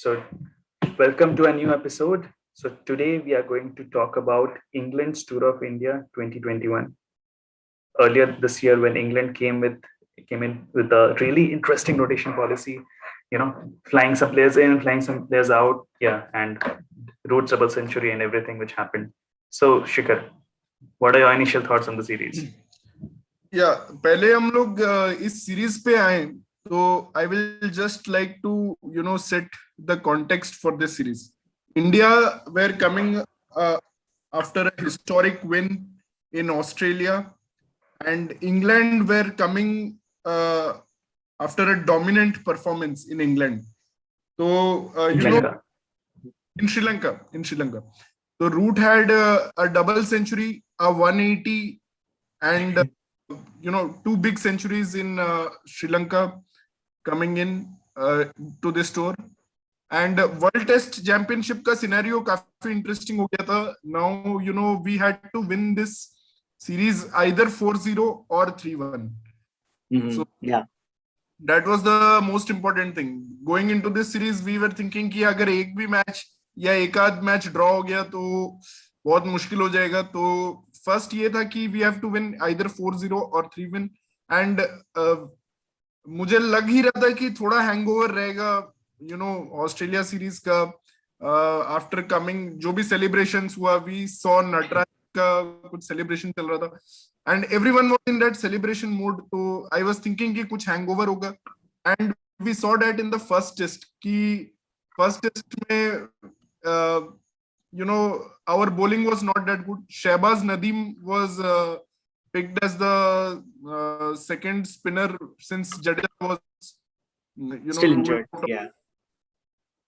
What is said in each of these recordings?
So, welcome to a new episode. So, today we are going to talk about England's Tour of India 2021. Earlier this year, when England came in with a really interesting rotation policy, flying some players in, flying some players out, and route double century and everything which happened. So, Shikhar, what are your initial thoughts on the series? पहले हम लोग इस series पे आए तो I will just like to set the context for this series. India were coming after a historic win in Australia and England were coming after a dominant performance in England. तो in Sri Lanka so Root had a double century, a 180 and two big centuries in Sri Lanka coming in to this tour. And World Test Championship का scenario काफी interesting हो गया था. Now we had to win this series either 4-0 or 3-1. So that was the most important thing. Going into this series we were thinking कि अगर एक भी match या एक आध मैच ड्रॉ हो गया तो बहुत मुश्किल हो जाएगा. तो फर्स्ट ये था कि we have to win either 4-0 और 3-1. एंड मुझे लग ही रहा था कि थोड़ा हैंगओवर रहेगा ऑस्ट्रेलिया सीरीज का. आफ्टर कमिंग जो भी सेलिब्रेशंस हुआ, वी सॉ नटराज का कुछ सेलिब्रेशन चल रहा था and everyone was in that celebration mode. तो आई वाज थिंकिंग कि कुछ हैंगओवर होगा. And we saw that in the first test कि फर्स्ट टेस्ट में our bowling was not that good. Shahbaz Nadeem was picked as the second spinner since Jadeja was still injured.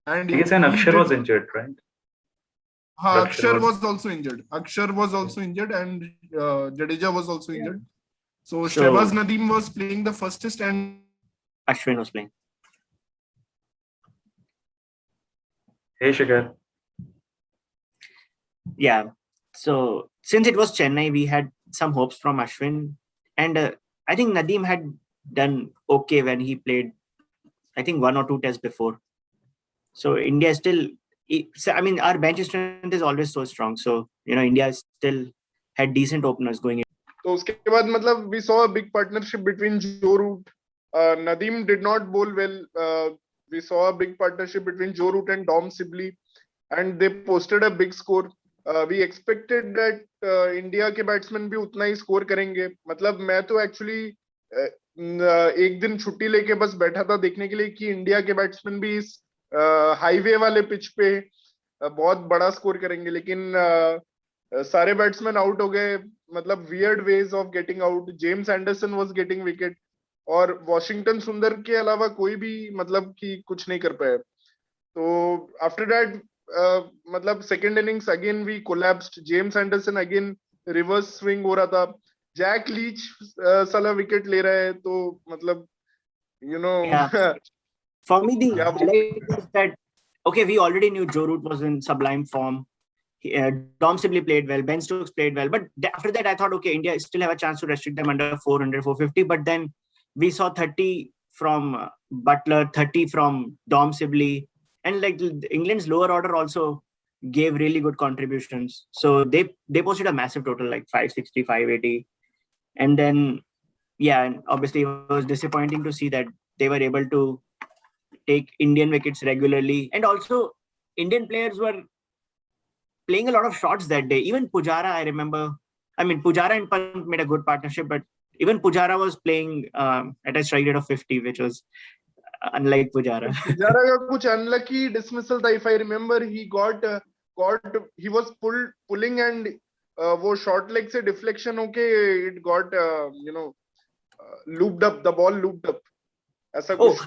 And I guess Aksar was injured, right? Aksar was also injured. Aksar was also injured and Jadeja was also injured. So Shahbaz Nadeem was playing the first test and Ashwin was playing. Hey Shikhar. Yeah, so since it was Chennai, we had some hopes from Ashwin, and I think Nadeem had done okay when he played, I think 1 or 2 tests before. So India still, I mean, our bench strength is always so strong. So India still had decent openers going in. So उसके बाद मतलब we saw a big partnership between Joe Root. Nadeem did not bowl well. We saw a big partnership between Joe Root and Dom Sibley, and they posted a big score. We expected that India के batsman भी उतना ही score करेंगे. मतलब मैं तो actually एक दिन छुट्टी लेके बस बैठा था देखने के लिए कि इंडिया के बैट्समैन भी इस हाईवे वाले पिच पे बहुत बड़ा स्कोर करेंगे. लेकिन सारे बैट्समैन आउट हो गए. मतलब weird ways of getting out. James Anderson was getting wicket और वॉशिंगटन सुंदर के अलावा कोई भी मतलब कि कुछ नहीं कर पाया. तो आफ्टर दैट मतलब second innings again we collapsed. James Anderson again reverse swing हो रहा था. जैक लीच साला विकेट ले रहा है. तो मतलब for me the highlight is that okay, we already knew Joe Root was in sublime form. Dom Sibley played well, Ben Stokes played well, but after that I thought okay, India still have a chance to restrict them under 400 450. But then we saw 30 from Butler, 30 from Dom Sibley, and like England's lower order also gave really good contributions. So they posted a massive total like 560, 580. And then and obviously it was disappointing to see that they were able to take Indian wickets regularly. And also Indian players were playing a lot of shots that day. Even Pujara, I remember. I mean, Pujara and Pant made a good partnership, but even Pujara was playing at a strike rate of 50, which was unlike Pujara. Pujara का कुछ unlucky dismissal था. If I remember, he he was pulling and वो short leg से deflection होके it got looped up. The ball looped up.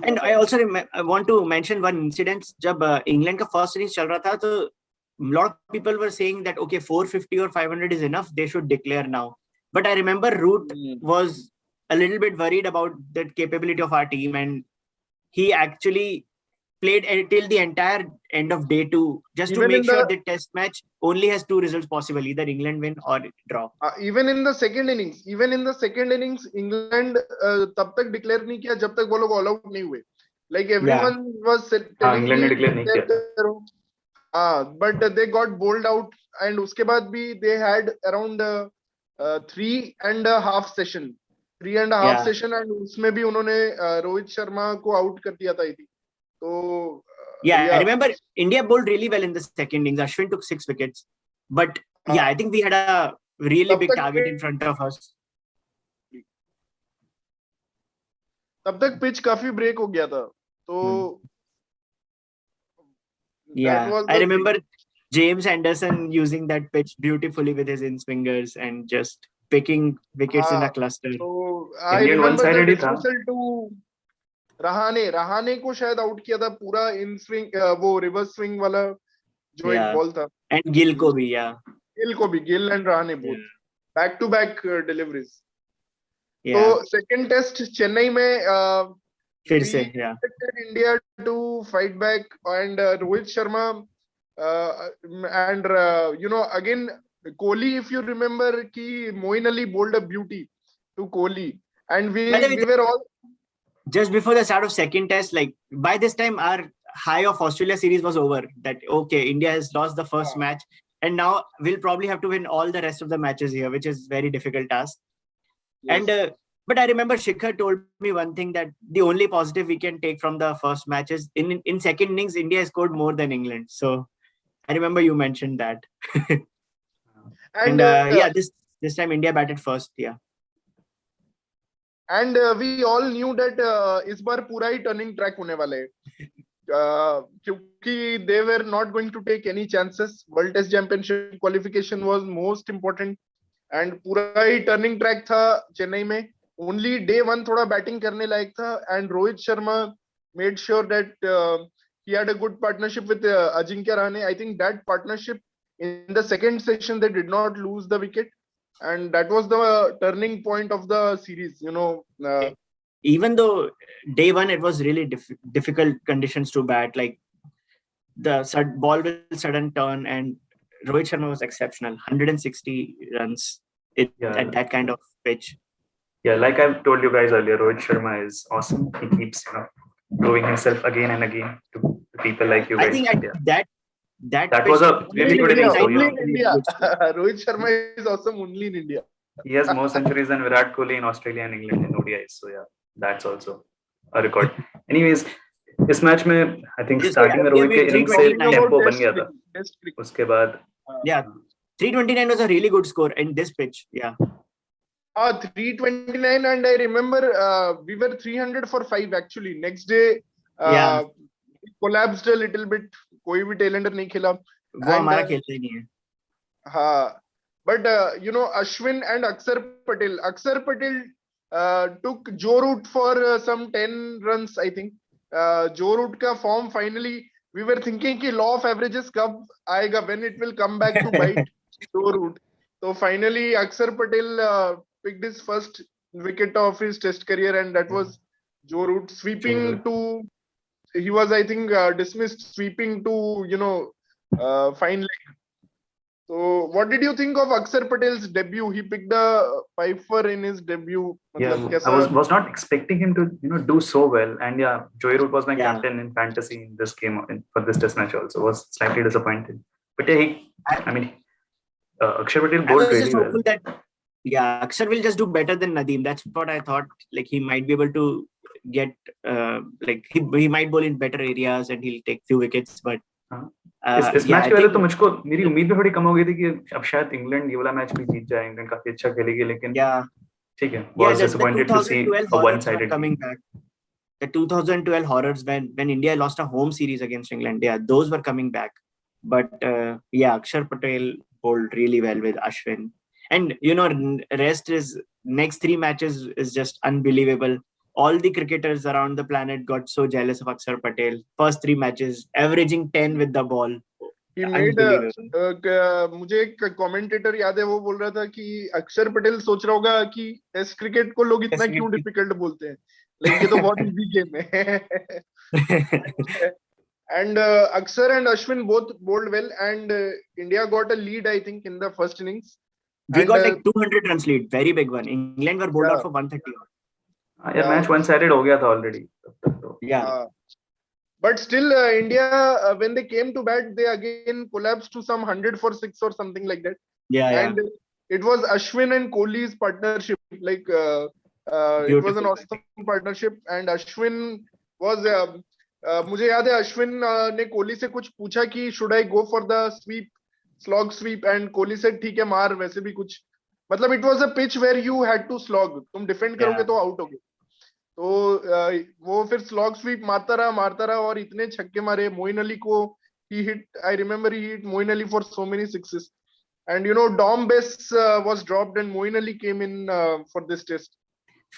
And I also I want to mention one incident. जब England का first innings चल रहा था, तो a lot of people were saying that okay, 450 or 500 is enough. They should declare now. But I remember Root was a little bit worried about the capability of our team, and he actually played until the entire end of day 2 just to make sure the test match only has 2 results possible, either England win or draw. Even in the second innings, England तब तक declare नहीं किया जब तक वो लोग all out नहीं हुए. Like everyone was telling England ने कि declare नहीं किया. but they got bowled out, and उसके बाद भी they had around 3.5 session, 3.5 session, and उसमें भी उन्होंने रोहित शर्मा को आउट कर दिया था I think. So I remember India bowled really well in the second innings. Ashwin took 6 wickets, but I think we had a really big target in front of us. तब तक pitch काफी break हो गया था, तो I remember James Anderson using that pitch beautifully with his in-swingers and just picking wickets in a cluster. So I Indian remember one-sided the ही था. dismissal to Rahane को शायद आउट किया था पूरा इन स्विंग, वो रिवर्स स्विंग वाला जो एक बॉल था, and Gill को भी Gill and Rahane both back to back deliveries. Yeah. So second test Chennai में फिर से expected India to fight back, and Rohit Sharma and again Kohli, if you remember कि Moeen Ali bowled a beauty to Kohli, and we were all just before the start of second test, like by this time our high of Australia series was over, that okay, India has lost the first match and now we'll probably have to win all the rest of the matches here, which is very difficult task. And but I remember Shikhar told me one thing, that the only positive we can take from the first match is in second innings India scored more than England. So I remember you mentioned that. And this time India batted first. And we all knew that इस बार पूरा ही turning track होने वाला है, क्योंकि they were not going to take any chances. World Test Championship qualification was most important, and पूरा ही turning track था चेन्नई में. Only day one थोड़ा batting करने लायक था, and Rohit Sharma made sure that he had a good partnership with Ajinkya Rahane. I think that partnership in the second session they did not lose the wicket. And that was the turning point of the series, Even though day one it was really difficult conditions to bat, like the ball with sudden turn, and Rohit Sharma was exceptional, 160 runs at that kind of pitch. Yeah, like I've told you guys earlier, Rohit Sharma is awesome. He keeps proving himself again and again to people like you guys. I think that was a really good innings. Only in India. Rohit Sharma is awesome only in India. He has more centuries than Virat Kohli in Australia and England in ODIs. So yeah, that's also a record. Anyways, इस match में I think starting में रोहित के innings से tempo बन गया था. उसके बाद 329 was a really good score in this pitch. 329, and I remember we were 300 for 5 actually. Next day, it collapsed a little bit. कोई भी tailender नहीं खेला. वो हमारा खेलता ही नहीं है. But Ashwin and Aksar Patel took Joe Root for some 10 runs, I think. Joe Root ka form finally, we were thinking ki law of averages kab aayega, when it will come back to bite Joe Root. So finally Aksar Patel picked his first wicket of his test career, and that was Joe Root sweeping to, he was I think dismissed, sweeping to fine leg. So what did you think of Aksar Patel's debut? He picked a 5-for in his debut. I was not expecting him to do so well, and Joey Root was my captain in fantasy in this game for this test match also. Was slightly disappointed, but Aksar Patel bowled really well. Aksar will just do better than Nadeem. That's what I thought. Like he might be able to get he might bowl in better areas and he'll take few wickets, but इस match के वजह तो मुझको मेरी उम्मीद भी थोड़ी कम हो गई थी कि अब शायद इंग्लैंड ये वाला मैच भी जीत जाए. इंग्लैंड काफी अच्छा खेलेगी, लेकिन ठीक है. Was disappointed to see a one-sided coming back. The 2012 horrors when India lost a home series against England, those were coming back. But Aksar Patel bowled really well with Ashwin, and rest is next 3 matches is just unbelievable. All the cricketers around the planet got so jealous of Aksar Patel. First 3 matches, averaging 10 with the ball. He made मुझे एक commentator याद है, वो बोल रहा था कि अक्षर पटेल सोच रहा होगा कि टेस्ट क्रिकेट को लोग इतना क्यों डिफिकल्ट बोलते हैं, लेकिन ये तो बहुत इजी गेम है. And Aksar and Ashwin both bowled well, and India got a lead I think in the first innings. We got like 200 runs lead, very big one. England were bowled out for 130. Match one sided हो गया था already. But still, India, when they came to bat, they again collapsed to some 100 for 6 or something like that. Yeah, yeah. And it was Ashwin and Kohli's partnership. Like it was an Beautiful awesome partnership. And Ashwin was. मुझे याद है अश्विन ने कोहली से कुछ पूछा कि should I go for the sweep, slog sweep, and Kohli said ठीक है मार वैसे भी कुछ मतलब it was a pitch where you had to slog. तुम defend करोगे तो out होगे. तो वो फिर स्लॉग स्वीप मारता रहा और इतने छक्के मारे मोइन अली को he hit I remember he hit Moeen Ali for so many sixes and you know Dom Bess was dropped and Moeen Ali came in for this test.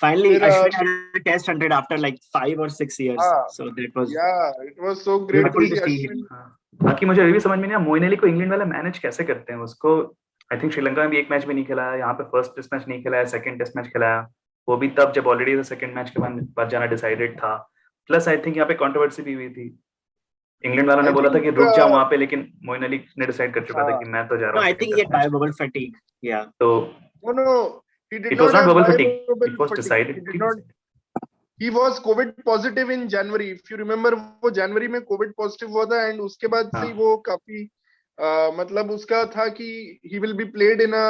Finally, फिर, Ashwin had a test 100 after like 5 or 6 years. So that was it was so great to see Ashwin. बाकी मुझे अभी भी समझ में नहीं आया मोइन अली को इंग्लैंड वाले मैनेज कैसे करते हैं उसको. आई थिंक श्रीलंका में भी एक मैच भी नहीं खेला है, यहाँ पे फर्स्ट टेस्ट मैच नहीं खेला है, सेकंड टेस्ट मैच खेला है, वो भी तब जब ऑलरेडी सेकंड मैच के बाद जाना डिसाइडेड था. प्लस आई थिंक यहाँ पे कंट्रोवर्सी भी हुई थी, इंग्लैंड वालों ने बोला था कि रुक जाओ वहां पे, लेकिन मोइन अली ने डिसाइड कर चुका था कि मैं तो जा रहा हूं. I think he had bubble fatigue. Yeah. तो no he did it not was not have bubble fatigue, bubble it was fatigue. decided. He was COVID positive in January. If you remember, वो जनवरी में COVID positive हुआ था and उसके बाद से ही वो काफी मतलब उसका था कि he will be played in a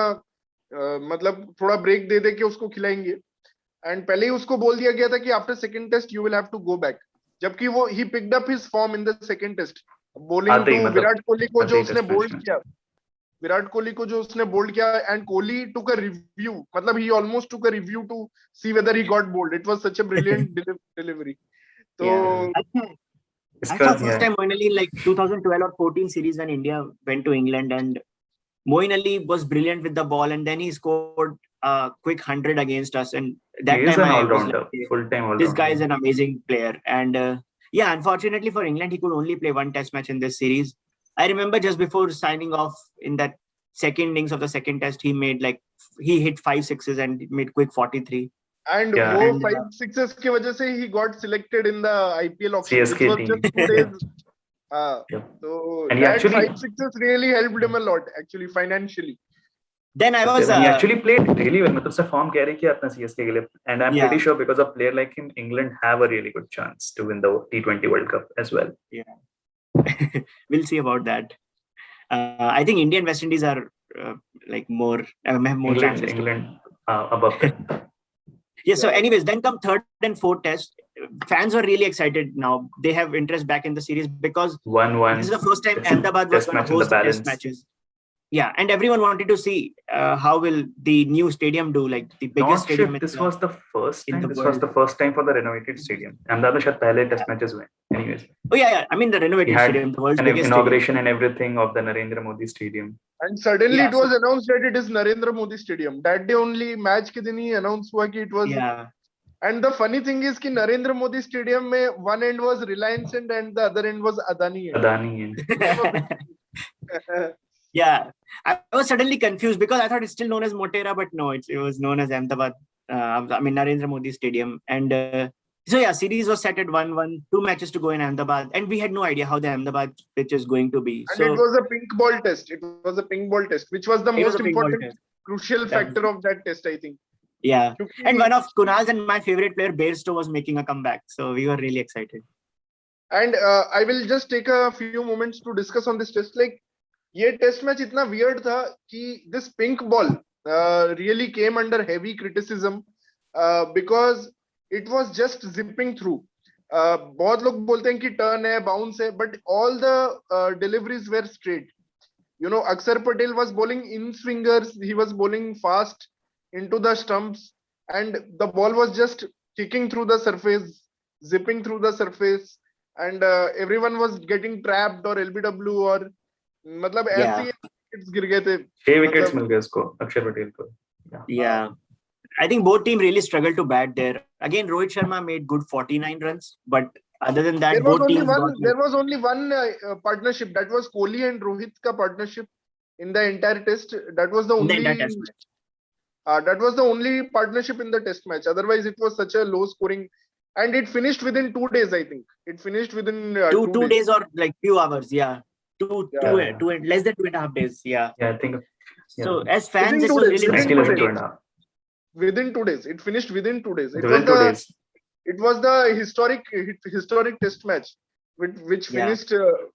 मतलब थोड़ा ब्रेक दे के उसको खिलाएंगे. एंड पहले ही उसको बोल दिया गया था कि after second test you will have to go back, जबकि वो ही picked up his form in the second test bowling to Virat Kohli को जो उसने बोल्ड किया and Kohli took a review, मतलब he almost took a review to see whether he got bowled. It was such a brilliant delivery. तो I saw first time Moeen Ali like 2012 or 14 series when India went to England and Moeen Ali was brilliant with the ball and then he scored a quick 100 against us and that time I was like, full-time all-rounder. This guy is an amazing player and yeah, unfortunately for England he could only play one test match in this series. I remember just before signing off in that second innings of the second test he hit 5 sixes and made quick 43. And वो 5 sixes की वजह से he got selected in the IPL auction, CSK which was team. just 2 days. So and that actually 5 sixes really helped him a lot actually financially. Then I was he actually played really well, मतलब से form carry किया अपना CSK के लिए, and I'm pretty sure because of a player like him England have a really good chance to win the T20 World Cup as well. We'll see about that. I think India and West Indies are like more chances. England above them. Yeah, so anyways, then come third and fourth test. Fans are really excited now. They have interest back in the series because 1-1. This is the first time Ahmedabad was going to host test matches. Yeah, and everyone wanted to see how will the new stadium do, like the biggest stadium. This was the first time. This was the first time for the renovated stadium. Ahmedabad में शायद पहले test matches हुए. Anyways. Oh yeah. I mean the renovated stadium, the world's biggest inauguration stadium. and everything of the Narendra Modi Stadium. And suddenly it was announced that it is Narendra Modi Stadium. That day only match के दिन ही announce हुआ कि it was. Yeah. And the funny thing is कि Narendra Modi Stadium में one end was Reliance and the other end was Adani. Yeah, I was suddenly confused because I thought it's still known as Motera, but no, it was known as Ahmedabad. Narendra Modi Stadium. And so yeah, series was set at 1-1, 2 matches to go in Ahmedabad, and we had no idea how the Ahmedabad pitch is going to be. And it was a pink ball test. It was a pink ball test, which was the most important, crucial factor of that test, I think. Yeah, and one of Kunal's and my favorite player, Bairstow, was making a comeback, so we were really excited. And I will just take a few moments to discuss on this test. Like, ये test match इतना weird था कि this pink ball really came under heavy criticism because it was just zipping through. बहुत लोग बोलते हैं कि turn है, बाउंस है, but all the deliveries were straight. You know, Axar Patel was bowling in swingers, he was bowling fast into the stumps and the ball was just kicking through the surface, zipping through the surface, and everyone was getting trapped or LBW और मतलब ऐसे wickets गिर गए थे. 6 wickets मिल गए उसको, अक्षर पटेल को. Yeah, I think both team really struggled to bat there. Again, Rohit Sharma made good 49 runs, but other than that, there was only one partnership. That was Kohli and Rohit ka partnership in the entire test. That was the only that was the only partnership in the test match. Otherwise, it was such a low scoring, and it finished within 2 days. I think it finished within two days or like few hours. Yeah. Two, less than 2.5 days. Yeah, I think. So as fans, it was really disappointing. Within 2 days, it finished within 2 days. It was the historic test match. which Yeah. finished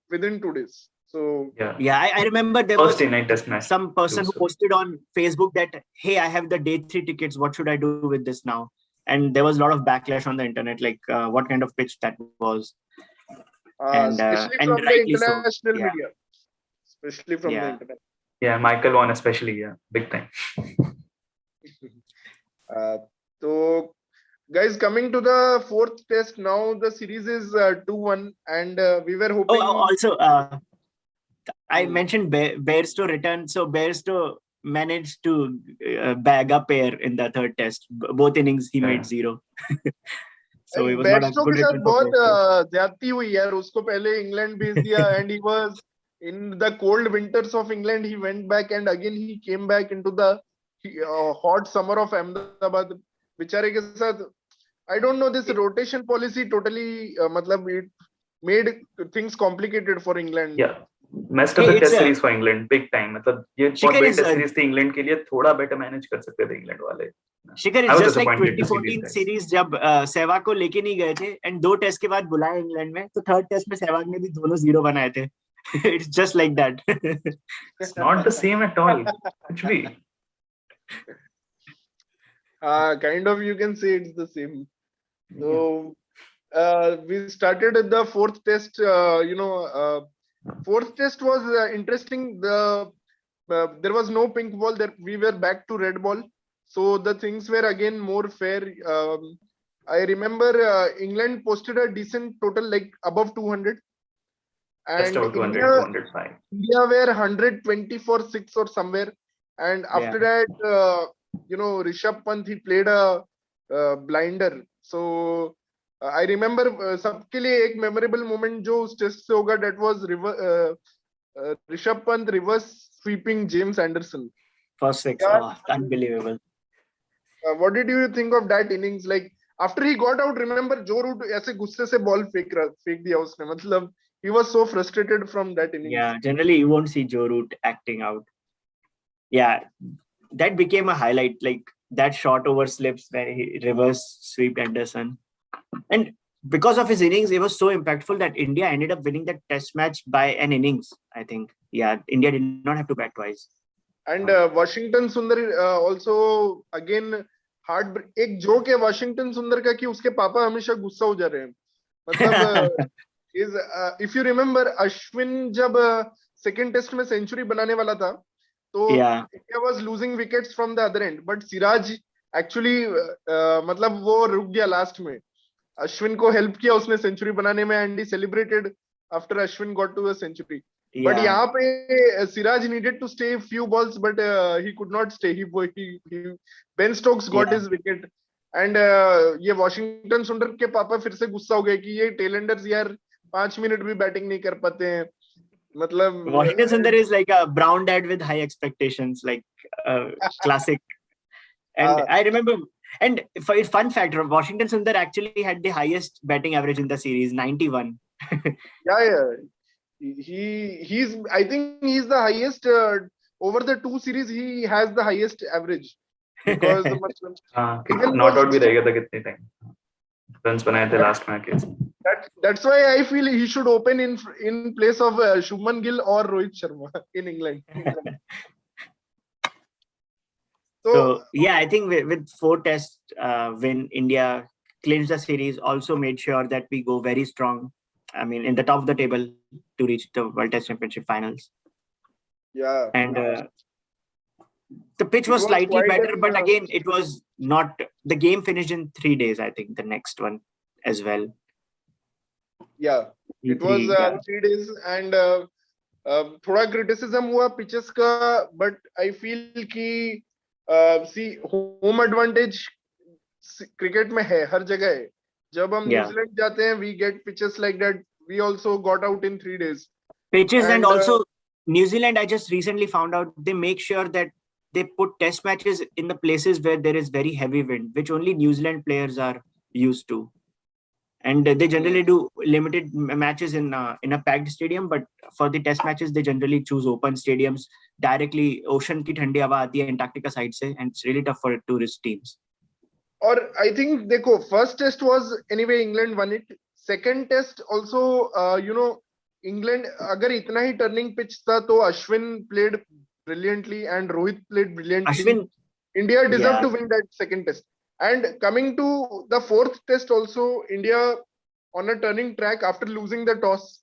within 2 days. So Yeah. I remember there First was day night test match. some person who So. posted on Facebook that, hey, I have the day 3 tickets. What should I do with this now? And there was a lot of backlash on the internet, like what kind of pitch that was. especially And from the rightly so. international Yeah. media. Especially from the Yeah. internet. Yeah, Michael won especially. Yeah, big time. So, guys, coming to the fourth test now, the series is 2-1, and we were hoping. Also, I mentioned Bairstow returned. So Bairstow managed to bag a pair in the third test. Both innings he made 0. So it was not a Bairstow good के साथ return for बहुत Bairstow. ज्यादती हुई यार. उसको पहले England भेज दिया and he was in the cold winters of England. He went back and again he came back into the hot summer of Ahmedabad. बेचारे के साथ I don't know, this rotation policy totally मतलब it made things complicated for England. Yeah, messed up the test series for England big time. मतलब ये बहुत बड़ी test series थी England के लिए. थोड़ा better manage कर सकते थे इंग्लैंड वाले. शिखर is just like 2014 series जब सहवाग को लेके नहीं गए थे and 2 टेस्ट के बाद बुलाए इंग्लैंड में, तो थर्ड टेस्ट में सहवाग ने भी दोनों 0 बनाए थे. It's just like that. It's not the same at all. कुछ भी. Kind of, you can say it's the same. So we started at the fourth test. Fourth test was interesting. There was no pink ball. There we were back to red ball. So the things were again more fair. I remember England posted a decent total, like above 200. And just about 200, 205. India were 120 for 6 or somewhere. And after that, Rishabh Pant, he played a blinder. So I remember सबके लिए एक memorable moment जो उस test से होगा, that was Rishabh Pant reverse sweeping James Anderson. First 6, unbelievable. What did you think of that innings? Like after he got out, remember Joe Root ऐसे गुस्से से ball फेंक दिया उसने. मतलब he was so frustrated from that innings. Yeah, generally you won't see Joe Root acting out. Yeah, that became a highlight, like that shot over slips where he reverse swept Anderson. And because of his innings, it was so impactful that India ended up winning that test match by an innings, I think. Yeah, India did not have to bat twice. And Washington Sundar also again hard. एक joke है Washington Sundar का कि उसके पापा हमेशा गुस्सा हो जा रहे हैं. मतलब if you remember, Ashwin जब second test में century बनाने वाला था, तो India was losing wickets from the other end, but Siraj actually मतलब वो रुक गया last में. Ashwin को help किया उसने century बनाने में, and he celebrated after Ashwin got to a century. But यहाँ पे Siraj needed to stay a few balls, but he could not stay. Ben Stokes got his wicket. And ये Washington Sundar के पापा फिर से गुस्सा हो गए कि ये tailenders यार 5 मिनट भी बैटिंग नहीं कर पाते हैं. मतलब Washington Sundar is like a brown dad with high expectations, like classic. And I remember, and for fun fact, Washington Sundar actually had the highest batting average in the series, 91. Yeah. I think he's the highest over the 2 series. He has the highest average because not out भी रहेगा था कितने time runs बनाए थे last match. That's why I feel he should open in place of Shubman Gill or Rohit Sharma in England. So yeah, I think with 4 tests, when India clinched the series, also made sure that we go very strong. I mean, in the top of the table to reach the World Test Championship finals. Yeah. And the pitch was slightly better, but again, it was not. The game finished in 3 days, I think, the next one as well. Yeah, it was 3 days, and थोड़ा criticism हुआ pitches का, but I feel कि see, home advantage cricket में है, हर जगह है. जब हम न्यूजीलैंड जाते हैं, we get pitches like that. We also got out in 3 days. Pitches and also New Zealand, I just recently found out, they make sure that they put test matches in the places where there is very heavy wind, which only New Zealand players are used to. And they generally do limited matches in a packed stadium, but for the test matches, they generally choose open stadiums. Directly, ocean की ठंडी हवा आती है Antarctica side से, and it's really tough for tourist teams. और I think देखो, first test was anyway England won it. second test also, England, agar itna hi turning pitch tha, to Ashwin played brilliantly and Rohit played brilliantly. Ashwin, India deserved yeah. to win that second test. And coming to the fourth test also, India on a turning track after losing the toss.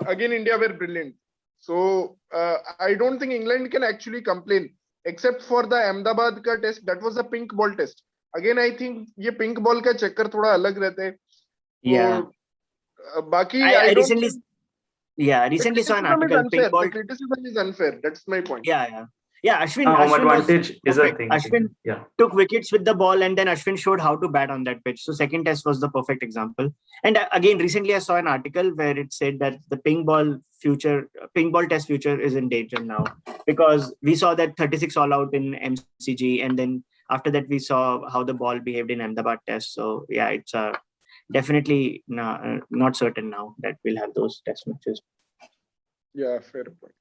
Again, India were brilliant. So I don't think England can actually complain, except for the Ahmedabad ka test. That was a pink ball test. Again, I think ये pink ball का चक्कर थोड़ा अलग रहते हैं. Yeah. बाकी I don't recently, think yeah, the recently saw an criticism is article. unfair. Pink ball. The criticism is unfair. That's my point. Yeah. Ashwin Home was advantage is a perfect. thing. Ashwin Yeah. took wickets with the ball, and then Ashwin showed how to bat on that pitch. So second test was the perfect example. And again, recently I saw an article where it said that the pink ball test future is in danger now, because we saw that 36 all out in MCG, and then after that we saw how the ball behaved in Ahmedabad test. So yeah, it's definitely not certain now that we'll have those test matches. Yeah, fair point.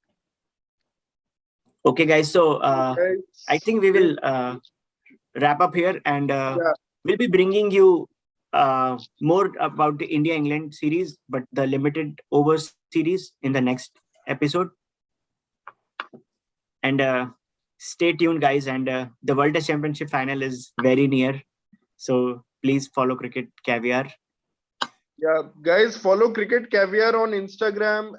Okay, guys. So Guys, I think we will wrap up here, and we'll be bringing you more about the India-England series, but the limited over series in the next episode. And stay tuned, guys. And the World Test Championship final is very near, so please follow Cricket Caviar. Yeah, guys, follow Cricket Caviar on Instagram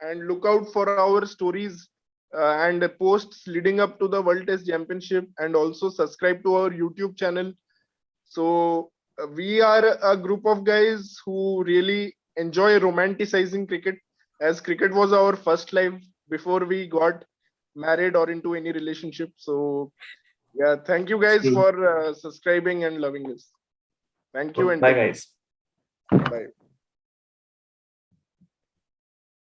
and look out for our stories and posts leading up to the World Test Championship, and also subscribe to our YouTube channel. So we are a group of guys who really enjoy romanticizing cricket, as cricket was our first life before we got married or into any relationship. So yeah, thank you guys for subscribing and loving us. Thank you and Bye, guys. bye.